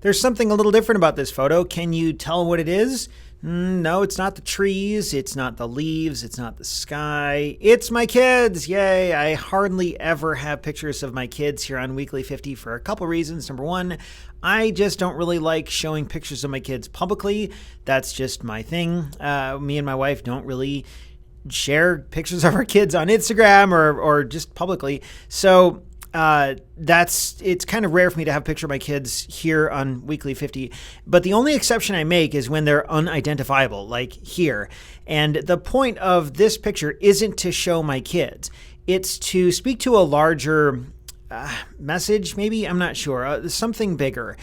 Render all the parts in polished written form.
There's something a little different about this photo. Can you tell what it is? No, it's not the trees, it's not the leaves, it's not the sky. It's my kids! Yay! I hardly ever have pictures of my kids here on Weekly 50 for a couple reasons. Number one, I just don't really like showing pictures of my kids publicly. That's just my thing. Me and my wife don't really share pictures of our kids on Instagram or just publicly. So it's kind of rare for me to have a picture of my kids here on Weekly 50, but the only exception I make is when they're unidentifiable, like here. And the point of this picture isn't to show my kids. It's to speak to a larger message, maybe, I'm not sure, something bigger.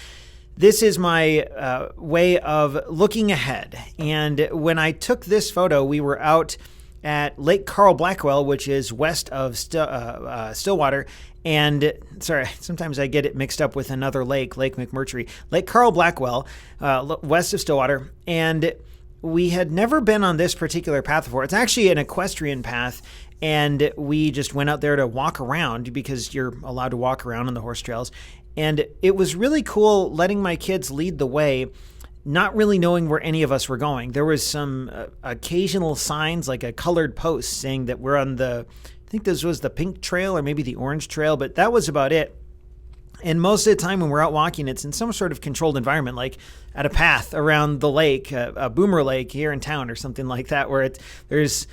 This is my way of looking ahead. And when I took this photo, we were out at Lake Carl Blackwell, which is west of Stillwater. And sorry, sometimes I get it mixed up with another lake, Lake McMurtry. Lake Carl Blackwell, west of Stillwater. And we had never been on this particular path before. It's actually an equestrian path. And we just went out there to walk around because you're allowed to walk around on the horse trails. And it was really cool letting my kids lead the way, not really knowing where any of us were going. There was some occasional signs, like a colored post saying that we're on I think this was the pink trail or maybe the orange trail, but that was about it. And most of the time when we're out walking, it's in some sort of controlled environment, like at a path around the lake, a Boomer Lake here in town or something like that, where there's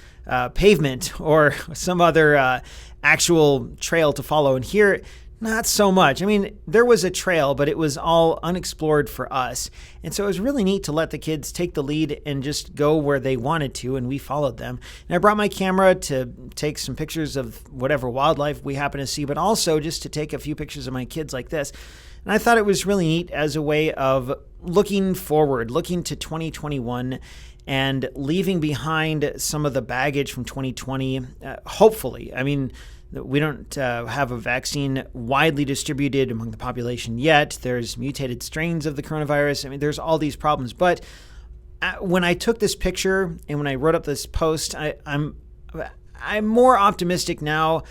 pavement or some other actual trail to follow. And here, not so much. I mean, there was a trail, but it was all unexplored for us. And so it was really neat to let the kids take the lead and just go where they wanted to, and we followed them. And I brought my camera to take some pictures of whatever wildlife we happen to see, but also just to take a few pictures of my kids like this. And I thought it was really neat as a way of looking forward, looking to 2021 and leaving behind some of the baggage from 2020, hopefully. I mean, we don't have a vaccine widely distributed among the population yet. There's mutated strains of the coronavirus. I mean, there's all these problems. But when I took this picture and when I wrote up this post, I'm more optimistic now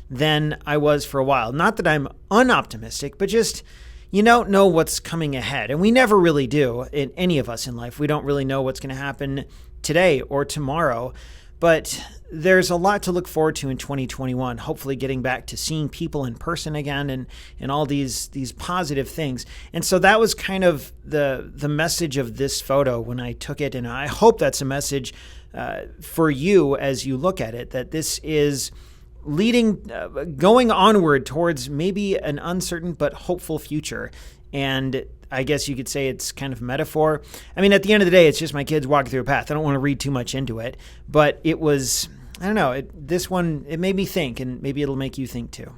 than I was for a while. Not that I'm unoptimistic, but just you don't know what's coming ahead. And we never really do, in any of us in life. We don't really know what's going to happen today or tomorrow. But there's a lot to look forward to in 2021, hopefully getting back to seeing people in person again and all these positive things. And so that was kind of the message of this photo when I took it. And I hope that's a message for you as you look at it, that this is going onward towards maybe an uncertain but hopeful future. And I guess you could say it's kind of a metaphor. I mean, at the end of the day, it's just my kids walking through a path. I don't want to read too much into it, but it was, I don't know, this one, it made me think, and maybe it'll make you think too.